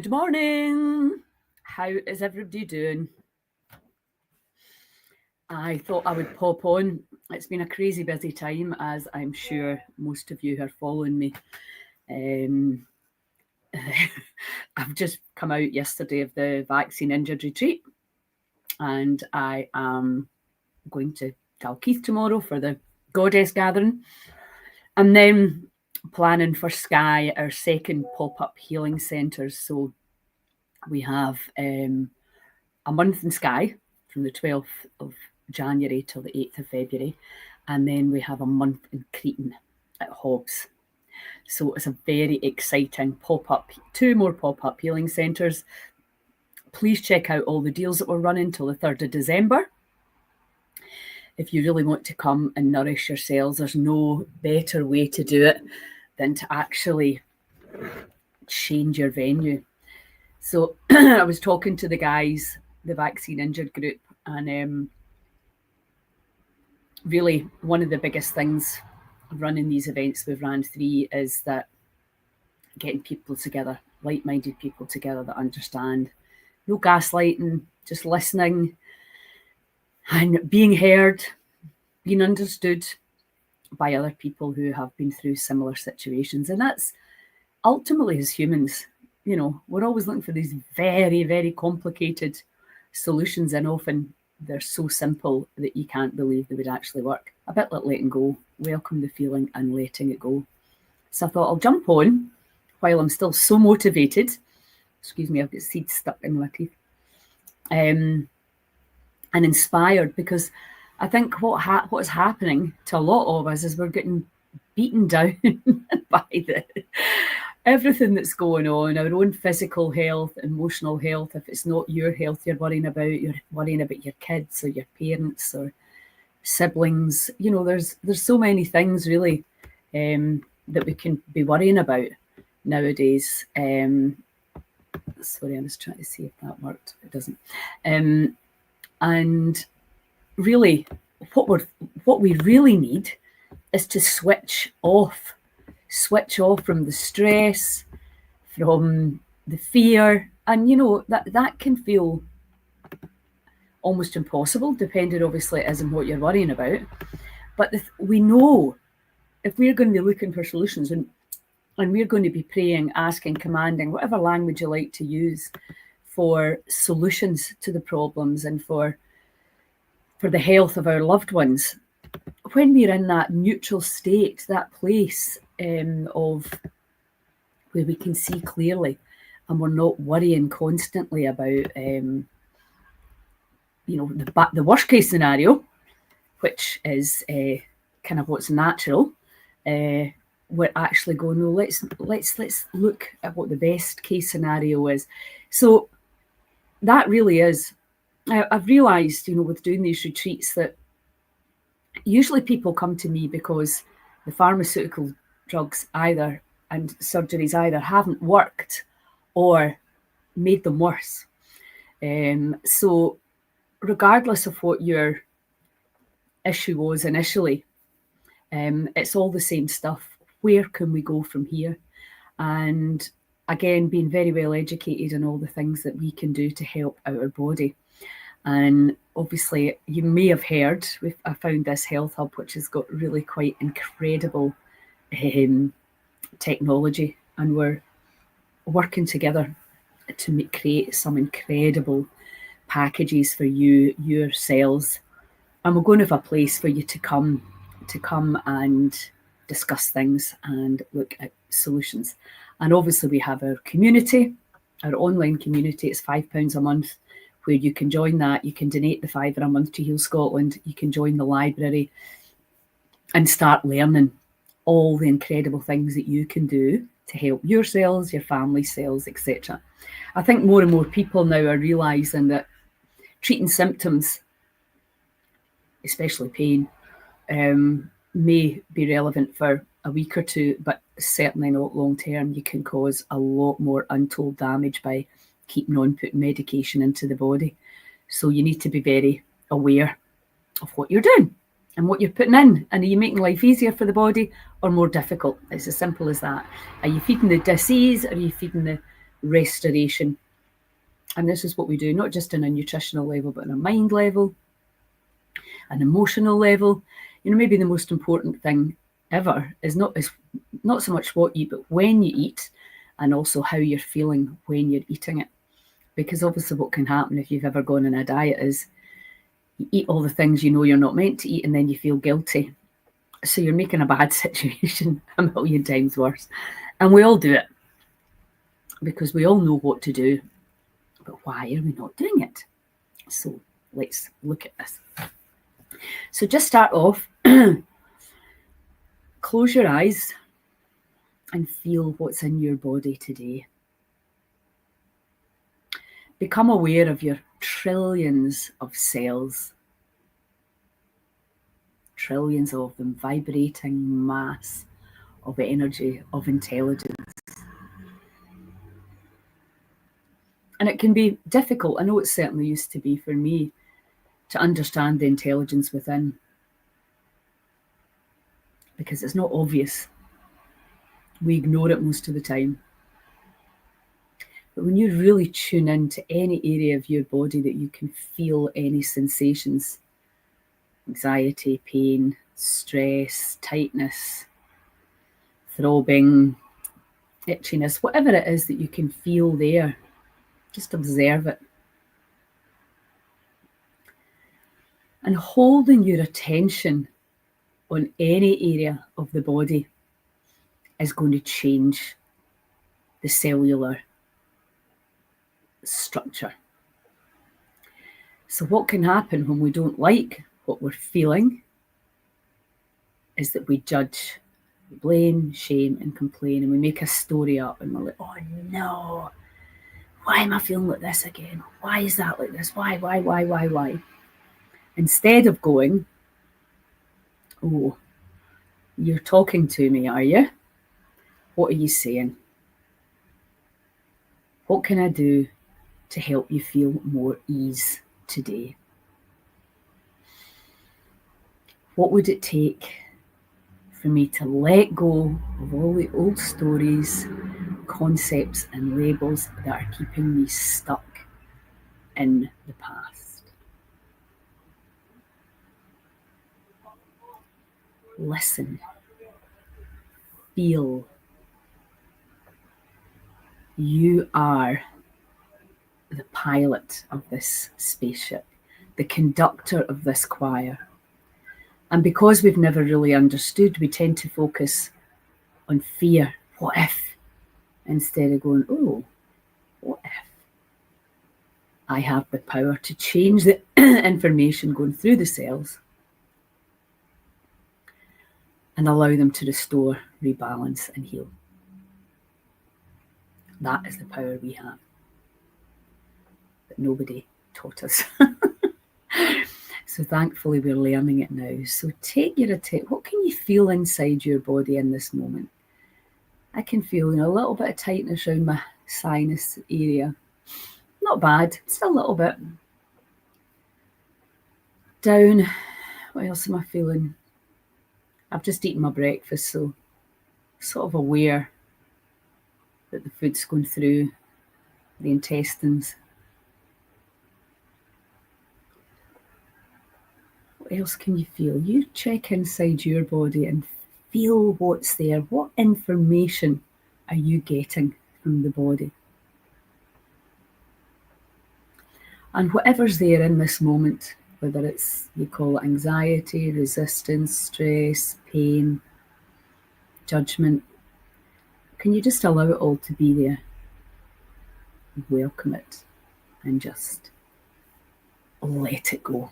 Good morning. How is everybody doing? I thought I would pop on. It's been a crazy busy time, as I'm sure most of you are following me. I've just come out yesterday of the vaccine injured retreat, and I am going to Dalkeith tomorrow for the Goddess gathering, and then planning for Skye, our second pop-up healing centres. So we have a month in Skye from the 12th of January till the 8th of February, and then we have a month in Cretan at Hobbs. So it's a very exciting pop-up, 2 more pop-up healing centres. Please check out all the deals that we're running till the 3rd of December. If you really want to come and nourish yourselves, there's no better way to do it than to actually change your venue. So I was talking to the guys, the vaccine injured group, and really one of the biggest things running these events, we've ran 3, is that getting people together, like-minded people together that understand. No gaslighting, just listening and being heard, being understood by other people who have been through similar situations. And that's ultimately, as humans, you know, we're always looking for these very, very complicated solutions, and often they're so simple that you can't believe they would actually work. A bit like letting go, welcome the feeling and letting it go. So I thought I'll jump on while I'm still so motivated. Excuse me, I've got seeds stuck in my teeth. And inspired, because I think what is happening to a lot of us is we're getting beaten down by everything that's going on, our own physical health, emotional health. If it's not your health you're worrying about your kids or your parents or siblings. You know, there's so many things really that we can be worrying about nowadays. Sorry, I was trying to see if that worked. It doesn't. And really, what we really need is to switch off from the stress, from the fear. And, you know, that can feel almost impossible, depending obviously as in what you're worrying about. But we know if we're going to be looking for solutions, and we're going to be praying, asking, commanding, whatever language you like to use, for solutions to the problems and for the health of our loved ones, when we're in that neutral state, that place of where we can see clearly and we're not worrying constantly about, you know, the worst case scenario, which is kind of what's natural, we're actually going, no, let's look at what the best case scenario is. So that really is, I've realised, you know, with doing these retreats, that usually people come to me because the pharmaceutical drugs and surgeries either haven't worked or made them worse. So regardless of what your issue was initially, it's all the same stuff. Where can we go from here? And again, being very well educated in all the things that we can do to help our body. And obviously, you may have heard, I found this health hub, which has got really quite incredible technology, and we're working together to create some incredible packages for your cells. And we're going to have a place for you to come and discuss things and look at solutions. And obviously, we have our community, our online community. It's £5 a month, where you can join that. You can donate the £5 a month to Heal Scotland. You can join the library and start learning all the incredible things that you can do to help your cells, your family cells, etc. I think more and more people now are realising that treating symptoms, especially pain, may be relevant for a week or two, but certainly not long term. You can cause a lot more untold damage by keeping on putting medication into the body. So you need to be very aware of what you're doing and what you're putting in. And are you making life easier for the body or more difficult? It's as simple as that. Are you feeding the disease, or are you feeding restoration. And this is what we do, not just on a nutritional level, but on a mind level, an emotional level. Maybe the most important thing ever is not so much what you eat, but when you eat, and also how you're feeling when you're eating it. Because obviously what can happen if you've ever gone on a diet is you eat all the things you know you're not meant to eat, and then you feel guilty. So you're making a bad situation a million times worse. And we all do it because we all know what to do. But why are we not doing it? So let's look at this. So just start off, close your eyes and feel what's in your body today. Become aware of your trillions of cells. Trillions of them, vibrating mass of energy, of intelligence. And it can be difficult, I know it certainly used to be for me, to understand the intelligence within, because it's not obvious. We ignore it most of the time. But when you really tune in to any area of your body that you can feel any sensations, anxiety, pain, stress, tightness, throbbing, itchiness, whatever it is that you can feel there, just observe it. And holding your attention on any area of the body is going to change the cellular structure. So what can happen when we don't like what we're feeling is that we judge, we blame, shame, and complain, and we make a story up, and we're like, oh no, why am I feeling like this again? Why is that like this? Why? Instead of going, oh, you're talking to me, are you? What are you saying? What can I do to help you feel more ease today? What would it take for me to let go of all the old stories, concepts, and labels that are keeping me stuck in the past? Listen, feel. You are the pilot of this spaceship, the conductor of this choir. And because we've never really understood, we tend to focus on fear. What if? Instead of going, oh, what if I have the power to change the information going through the cells and allow them to restore, rebalance, and heal? That is the power we have, but nobody taught us. So thankfully we're learning it now. So take your attention. What can you feel inside your body in this moment? I can feel a little bit of tightness around my sinus area. Not bad, just a little bit. Down, what else am I feeling? I've just eaten my breakfast, so sort of aware that the food's going through the intestines. What else can you feel? You check inside your body and feel what's there. What information are you getting from the body? And whatever's there in this moment, whether it's, you call it anxiety, resistance, stress, pain, judgment, can you just allow it all to be there? Welcome it and just let it go.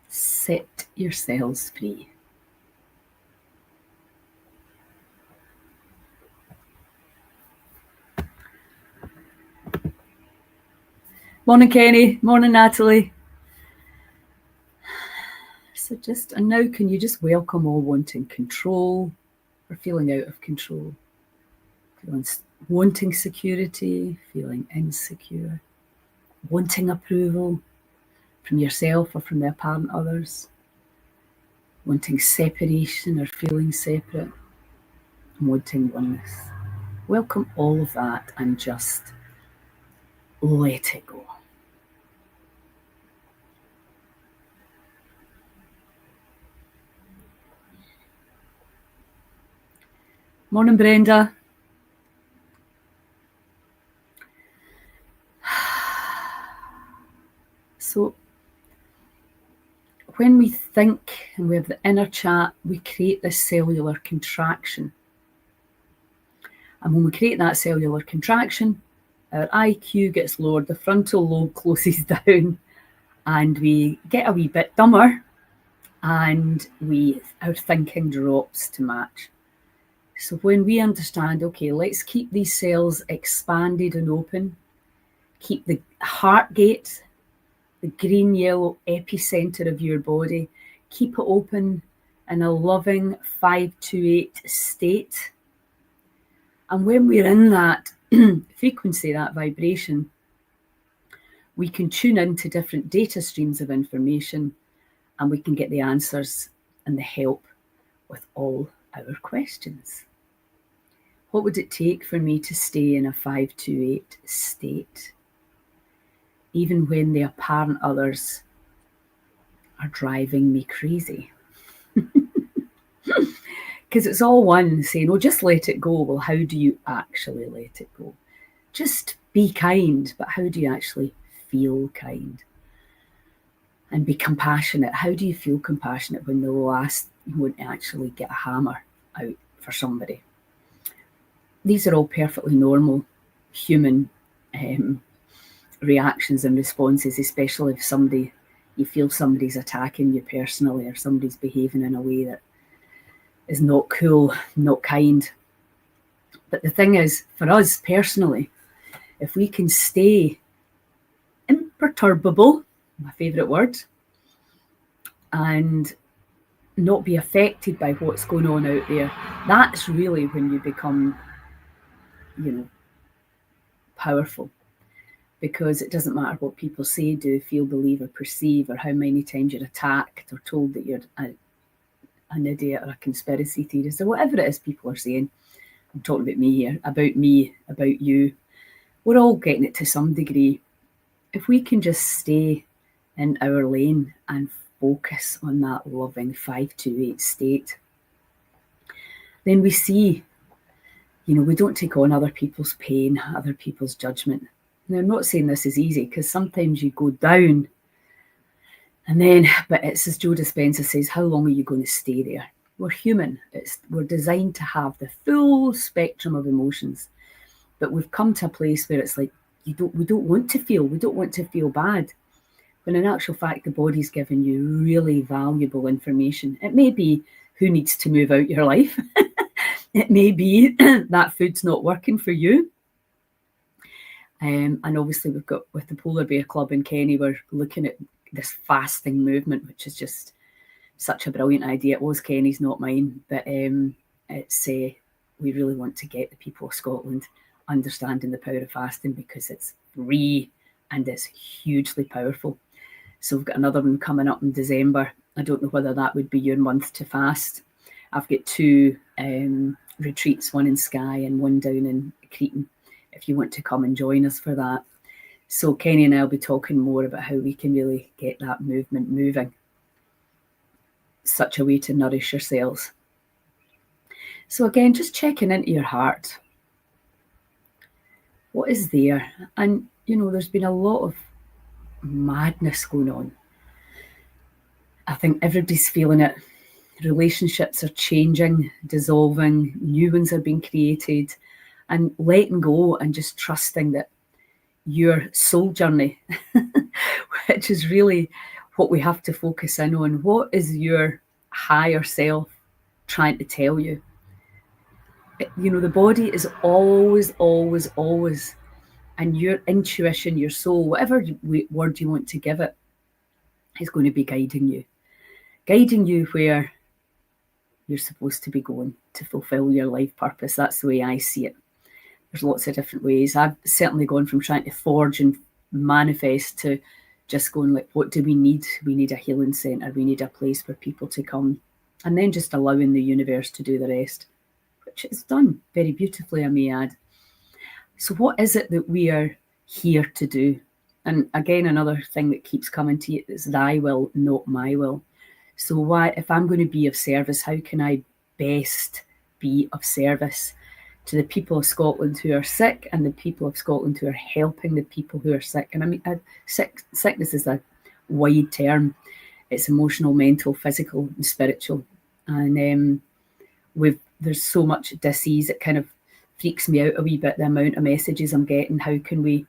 Set yourselves free. Morning, Kenny. Morning, Natalie. So and now can you just welcome all wanting control or feeling out of control? Feeling wanting security, feeling insecure, wanting approval from yourself or from the apparent others, wanting separation or feeling separate, wanting oneness. Welcome all of that and just let it go. Morning, Brenda. So when we think and we have the inner chat, we create this cellular contraction. And when we create that cellular contraction, our IQ gets lowered, the frontal lobe closes down, and we get a wee bit dumber, and our thinking drops to match. So when we understand, okay, let's keep these cells expanded and open, keep the heart gate, the green-yellow epicenter of your body, keep it open in a loving 528 state. And when we're in that frequency, that vibration, we can tune into different data streams of information, and we can get the answers and the help with all our questions. What would it take for me to stay in a 528 state, even when the apparent others are driving me crazy? Because it's all one saying, oh, just let it go. Well, how do you actually let it go? Just be kind, but how do you actually feel kind? And be compassionate. How do you feel compassionate when the last you won't actually get a hammer out for somebody? These are all perfectly normal human reactions and responses, especially if you feel somebody's attacking you personally, or somebody's behaving in a way that is not cool, not kind. But the thing is, for us personally, if we can stay imperturbable, my favourite word, and not be affected by what's going on out there, that's really when you become, powerful. Because it doesn't matter what people say, do, feel, believe, or perceive, or how many times you're attacked or told that you're an idiot or a conspiracy theorist, or whatever it is people are saying. I'm talking about me here, about you. We're all getting it to some degree. If we can just stay in our lane and focus on that loving 528 state, then we see, we don't take on other people's pain, other people's judgment. Now, I'm not saying this is easy, because sometimes you go down, but it's as Joe Dispenza says, how long are you going to stay there? We're human. We're designed to have the full spectrum of emotions, but we've come to a place where it's like, we don't want to feel bad. When in actual fact, the body's giving you really valuable information. It may be who needs to move out your life. It may be that food's not working for you. And obviously we've got, with the Polar Bear Club in Kenny, we're looking at this fasting movement, which is just such a brilliant idea. It was Kenny's, not mine, but it's we really want to get the people of Scotland understanding the power of fasting, because it's free and it's hugely powerful. So we've got another one coming up in December. I don't know whether that would be your month to fast. I've got 2 retreats, one in Skye and one down in Cretan, if you want to come and join us for that. So Kenny and I will be talking more about how we can really get that movement moving. Such a way to nourish yourselves. So again, just checking into your heart. What is there? And, there's been a lot of madness going on. I think everybody's feeling it. Relationships are changing, dissolving, new ones are being created, and letting go and just trusting that your soul journey, which is really what we have to focus in on. What is your higher self trying to tell you? The body is always, and your intuition, your soul, whatever word you want to give it, is going to be guiding you where you're supposed to be going to fulfill your life purpose. That's the way I see it. There's lots of different ways. I've certainly gone from trying to forge and manifest to just going like, what do we need? We need a healing centre. We need a place for people to come, and then just allowing the universe to do the rest. which is done very beautifully, I may add. So what is it that we are here to do? And again, another thing that keeps coming to you is thy will, not my will. So why, if I'm going to be of service, how can I best be of service to the people of Scotland who are sick and the people of Scotland who are helping the people who are sick? And I mean, sickness is a wide term. It's emotional, mental, physical, and spiritual. And there's so much disease, it kind of freaks me out a wee bit, the amount of messages I'm getting. How can we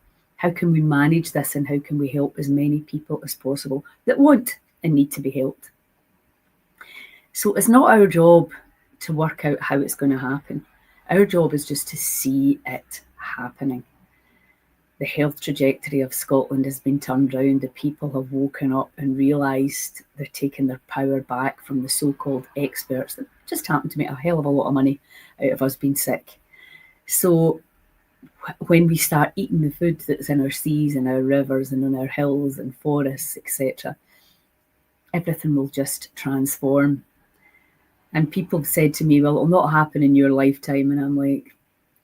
manage this, and how can we help as many people as possible that want and need to be helped? So it's not our job to work out how it's going to happen. Our job is just to see it happening. The health trajectory of Scotland has been turned round. The people have woken up and realised they're taking their power back from the so-called experts that just happen to make a hell of a lot of money out of us being sick. So when we start eating the food that's in our seas and our rivers and on our hills and forests, etc., everything will just transform. And people have said to me, well, it'll not happen in your lifetime. And I'm like,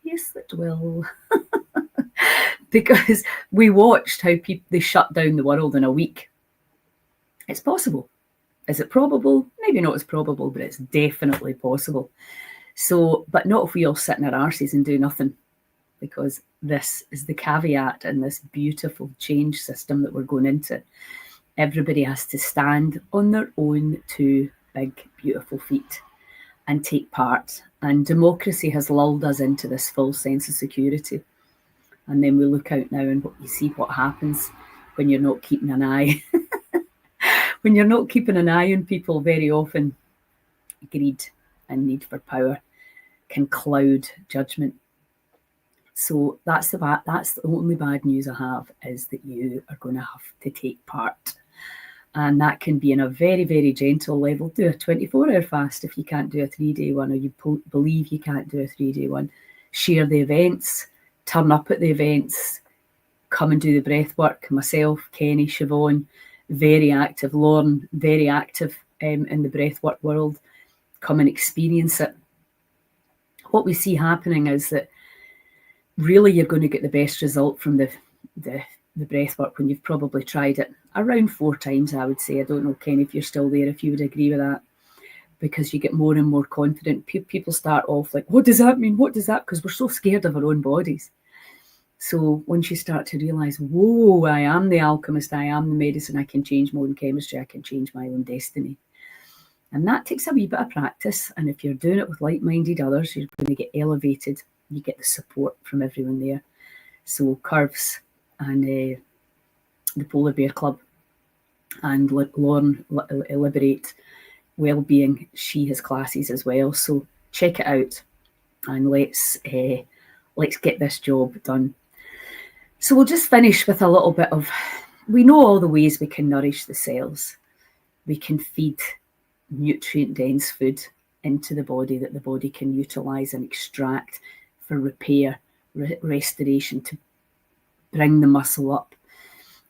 yes, it will. Because we watched how they shut down the world in a week. It's possible. Is it probable? Maybe not as probable, but it's definitely possible. So, but not if we all sit in our arses and do nothing, because this is the caveat in this beautiful change system that we're going into. Everybody has to stand on their own two big, beautiful feet and take part. And democracy has lulled us into this false sense of security. And then we look out now and you see what happens when you're not keeping an eye. When you're not keeping an eye on people, very often greed and need for power can cloud judgment. So that's the only bad news I have, is that you are going to have to take part. And that can be in a very, very gentle level. Do a 24-hour fast if you can't do a 3-day one, or you believe you can't do a 3-day one. Share the events, turn up at the events, come and do the breath work. Myself, Kenny, Siobhan, very active. Lauren, very active in the breath work world. Come and experience it. What we see happening is that really you're going to get the best result from the breath work when you've probably tried it around 4 times, I would say. I don't know, Ken, if you're still there, if you would agree with that, because you get more and more confident. People start off like, what does that mean? What does that? Because we're so scared of our own bodies. So once you start to realise, whoa, I am the alchemist, I am the medicine, I can change my own chemistry, I can change my own destiny. And that takes a wee bit of practice. And if you're doing it with like-minded others, you're going to get elevated. You get the support from everyone there. So Curves and the Polar Bear Club and Lauren Liberate Wellbeing, she has classes as well. So check it out and let's get this job done. So we'll just finish with a little bit of, we know all the ways we can nourish the cells. We can feed nutrient-dense food into the body that the body can utilise and extract for repair, restoration, to bring the muscle up,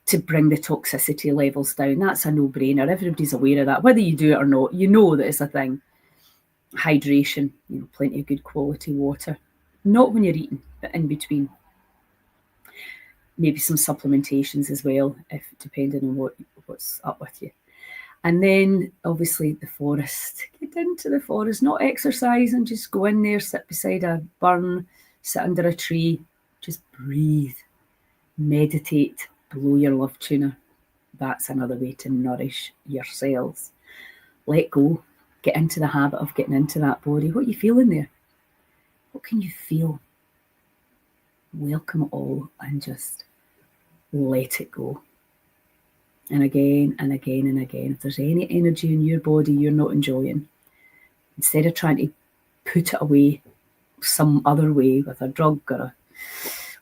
to bring the toxicity levels down. That's a no-brainer. Everybody's aware of that. Whether you do it or not, you know that it's a thing. Hydration, plenty of good quality water. Not when you're eating, but in between. Maybe some supplementations as well, if depending on what's up with you. And then obviously the forest. Get into the forest, not exercise, and just go in there, sit beside a burn, sit under a tree, just breathe, meditate, blow your love tuner. That's another way to nourish your cells. Let go, get into the habit of getting into that body. What are you feeling there? What can you feel? Welcome it all and just let it go. And again and again and again. If there's any energy in your body you're not enjoying, instead of trying to put it away some other way with a drug or a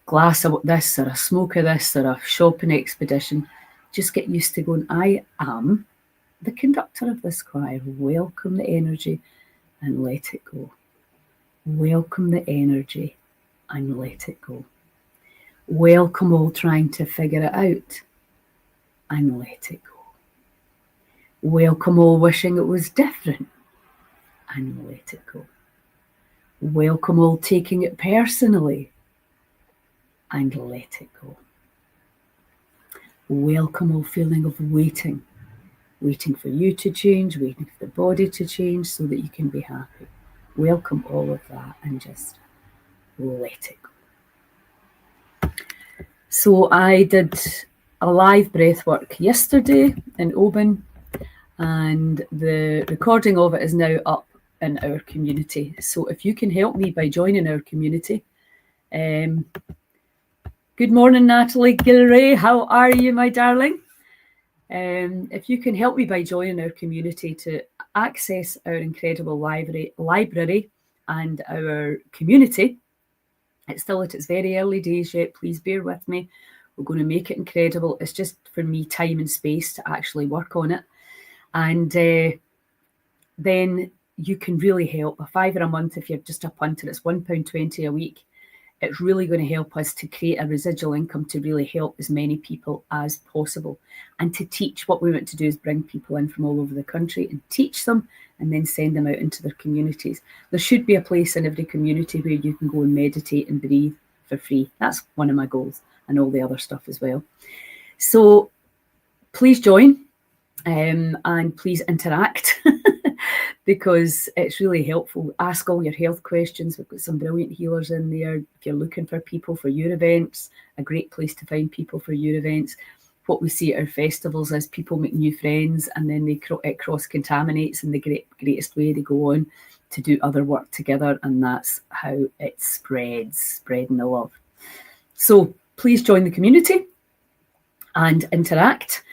glass of this or a smoke of this or a shopping expedition, just get used to going, I am the conductor of this choir. Welcome the energy and let it go. Welcome the energy and let it go. Welcome all trying to figure it out and let it go. Welcome all wishing it was different and let it go. Welcome all taking it personally and let it go. Welcome all feeling of waiting for you to change, waiting for the body to change so that you can be happy. Welcome all of that and just let it go. So I did a live breath work yesterday in Oban, and the recording of it is now up in our community. So if you can help me by joining our community, good morning, Natalie Gilray. How are you, my darling? If you can help me by joining our community to access our incredible library and our community, it's still at its very early days yet. Please bear with me. We're going to make it incredible. It's just for me time and space to actually work on it. And then you can really help. A £5 a month if you're just a punter. It's £1.20 a week. It's really going to help us to create a residual income to really help as many people as possible. And to teach, what we want to do is bring people in from all over the country and teach them and then send them out into their communities. There should be a place in every community where you can go and meditate and breathe for free. That's one of my goals, and all the other stuff as well. So please join and please interact. Because it's really helpful. Ask all your health questions. We've got some brilliant healers in there. If you're looking for people for your events, a great place to find people for your events. What we see at our festivals is people make new friends, and then it cross-contaminates in the greatest way. They go on to do other work together, and that's how it spreading the love. So please join the community and interact.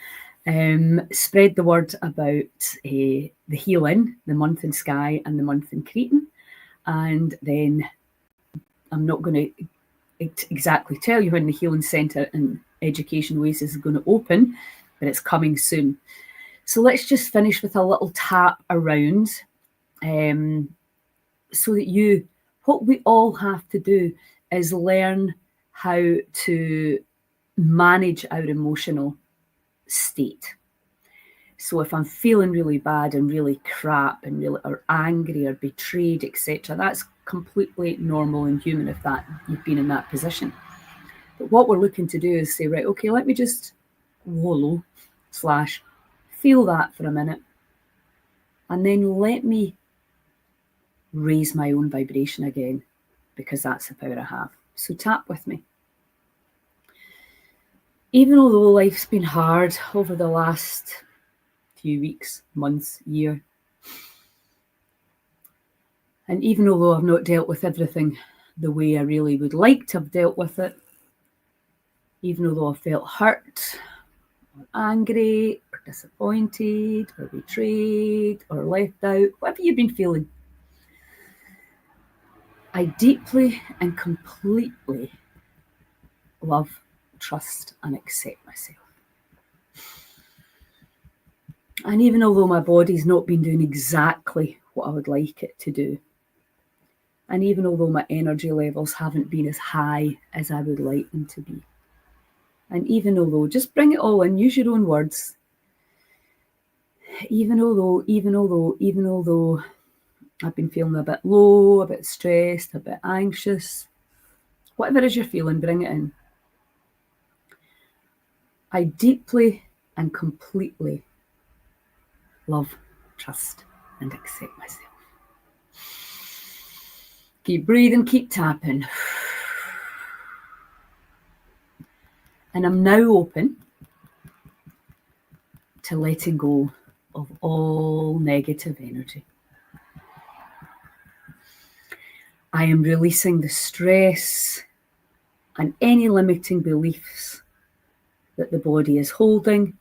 Spread the word about the healing, the month in Skye and the month in Cretan. And then I'm not going to exactly tell you when the Healing Centre and Education Oasis is going to open, but it's coming soon. So let's just finish with a little tap around so that what we all have to do is learn how to manage our emotional state. So if I'm feeling really bad and really crap and really or angry or betrayed, etc., that's completely normal and human if you've been in that position. But what we're looking to do is say, right, okay, let me just wallow / feel that for a minute, and then let me raise my own vibration again, because that's the power I have. So tap with me. Even although life's been hard over the last few weeks, months, year, and even although I've not dealt with everything the way I really would like to have dealt with it, even although I've felt hurt, or angry, or disappointed, or betrayed, or left out, whatever you've been feeling, I deeply and completely love, trust, and accept myself. And even although my body's not been doing exactly what I would like it to do, and even although my energy levels haven't been as high as I would like them to be, and even although, just bring it all in, use your own words, even although I've been feeling a bit low, a bit stressed, a bit anxious, whatever it is you're feeling, bring it in. I deeply and completely love, trust, and accept myself. Keep breathing, keep tapping. And I'm now open to letting go of all negative energy. I am releasing the stress and any limiting beliefs that the body is holding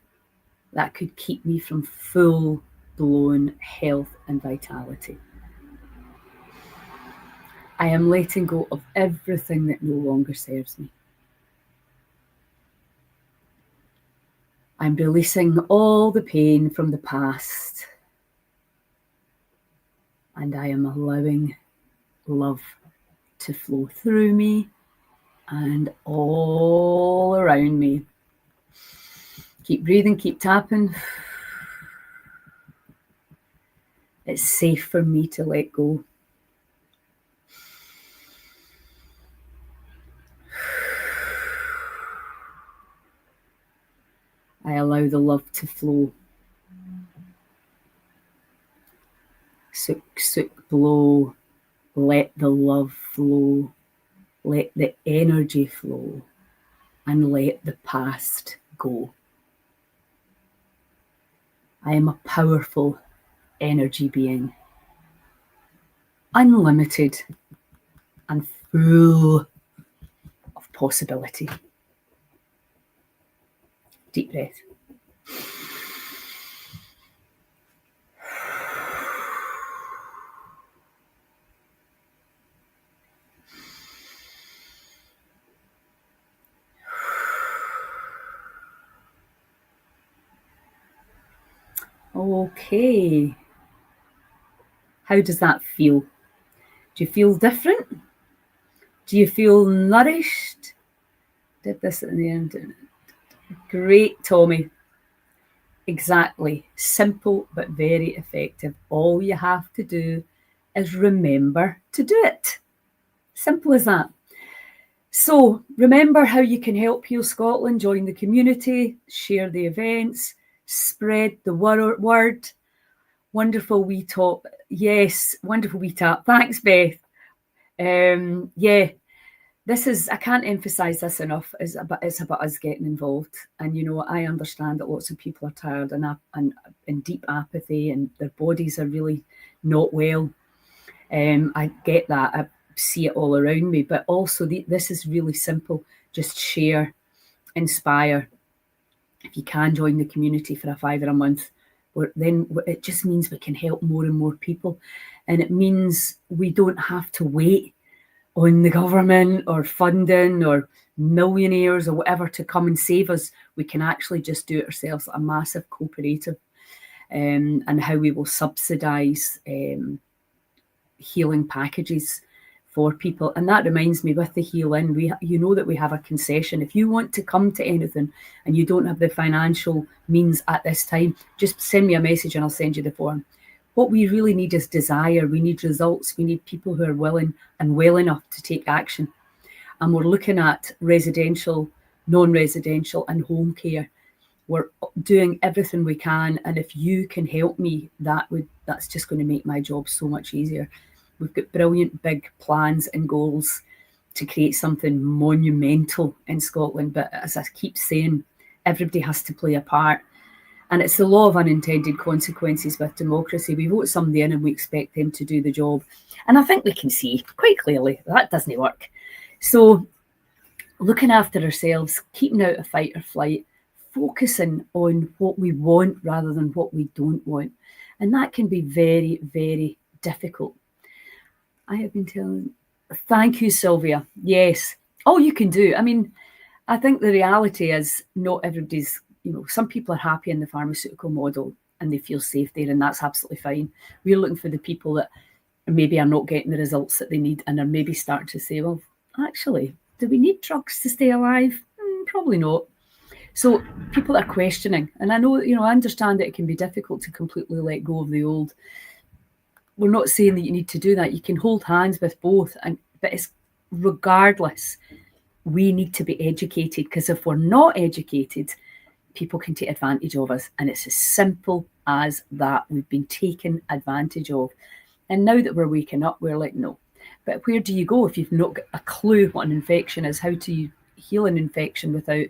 that could keep me from full-blown health and vitality. I am letting go of everything that no longer serves me. I'm releasing all the pain from the past, and I am allowing love to flow through me and all around me. Keep breathing, keep tapping. It's safe for me to let go. I allow the love to flow. Suk, suk, blow. Let the love flow. Let the energy flow. And let the past go. I am a powerful energy being. Unlimited and full of possibility. Deep breath. Okay. How does that feel? Do you feel different? Do you feel nourished? Did this at the end. Great, Tommy. Exactly. Simple but very effective. All you have to do is remember to do it. Simple as that. So remember how you can help Heal Scotland. Join the community, share the events, spread the word. Wonderful wee top. Yes, wonderful wee tap. Thanks, Beth. Yeah, this is, I can't emphasize this enough. It's about us getting involved. And, you know, I understand that lots of people are tired and in deep apathy and their bodies are really not well. I get that. I see it all around me. But also, this is really simple. Just share, inspire. If you can join the community for a £5 a month, then it just means we can help more and more people. And it means we don't have to wait on the government or funding or millionaires or whatever to come and save us. We can actually just do it ourselves, a massive cooperative, and how we will subsidise healing packages for people. And that reminds me, with the Heal In, you know that we have a concession. If you want to come to anything and you don't have the financial means at this time, just send me a message and I'll send you the form. What we really need is desire. We need results. We need people who are willing and well enough to take action. And we're looking at residential, non-residential and home care. We're doing everything we can. And if you can help me, that's just going to make my job so much easier. We've got brilliant big plans and goals to create something monumental in Scotland. But as I keep saying, everybody has to play a part. And it's the law of unintended consequences with democracy. We vote somebody in and we expect them to do the job. And I think we can see quite clearly that doesn't work. So looking after ourselves, keeping out of fight or flight, focusing on what we want rather than what we don't want. And that can be very, very difficult. I have been telling, thank you, Sylvia. Yes, all you can do. I mean, I think the reality is not everybody's, you know, some people are happy in the pharmaceutical model and they feel safe there, and that's absolutely fine. We're looking for the people that maybe are not getting the results that they need and are maybe starting to say, well, actually, do we need drugs to stay alive? Probably not. So people are questioning, and I know, you know, I understand that it can be difficult to completely let go of the old. We're not saying that you need to do that. You can hold hands with both, but it's regardless, we need to be educated, because if we're not educated, people can take advantage of us. And it's as simple as that. We've been taken advantage of. And now that we're waking up, we're like, no. But where do you go if you've not got a clue what an infection is? How do you heal an infection without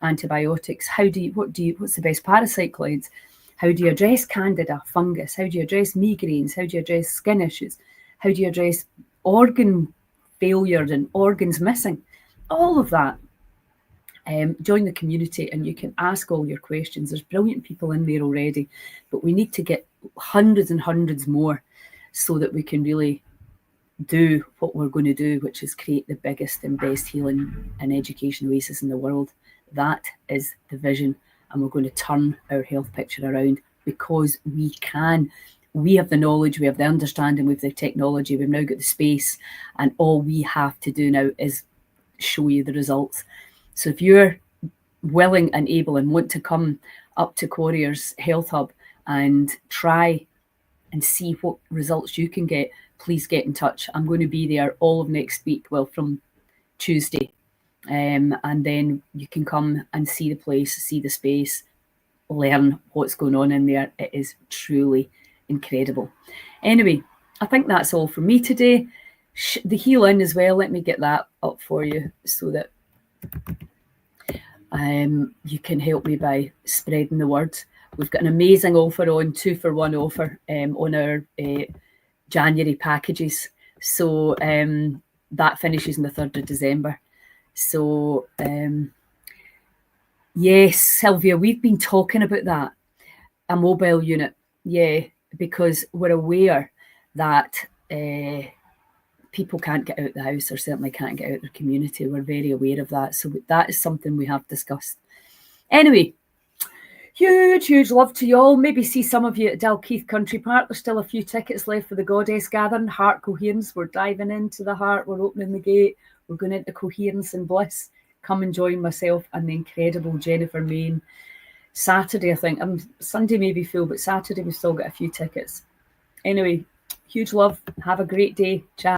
antibiotics? What's the best parasite cleanse? How do you address candida, fungus? How do you address migraines? How do you address skin issues? How do you address organ failure and organs missing? All of that. Join the community and you can ask all your questions. There's brilliant people in there already, but we need to get hundreds and hundreds more so that we can really do what we're going to do, which is create the biggest and best healing and education oasis in the world. That is the vision. And we're going to turn our health picture around, because we can. We have the knowledge, we have the understanding, we have the technology, we've now got the space, and all we have to do now is show you the results. So if you're willing and able and want to come up to Quarriers Health Hub and try and see what results you can get, please get in touch. I'm going to be there all of next week, well, from Tuesday. And then you can come and see the place, see the space, learn what's going on in there. It is truly incredible. Anyway, I think that's all from me today. The Heal In as well, let me get that up for you so that you can help me by spreading the word. We've got an amazing offer on, 2-for-1 offer on our January packages. So that finishes on the 3rd of December. So yes, Sylvia, we've been talking about that, a mobile unit. Yeah, because we're aware that people can't get out the house, or certainly can't get out their community. We're very aware of that. So that is something we have discussed. Anyway, huge love to you all. Maybe see some of you at Dalkeith Country Park. There's still a few tickets left for the Goddess Gathering, Heart Coherence. We're diving into the heart. We're opening the gate. We're going into coherence and bliss. Come and join myself and the incredible Jennifer Main. Saturday, I think. Sunday may be full, but Saturday we've still got a few tickets. Anyway, huge love. Have a great day. Ciao.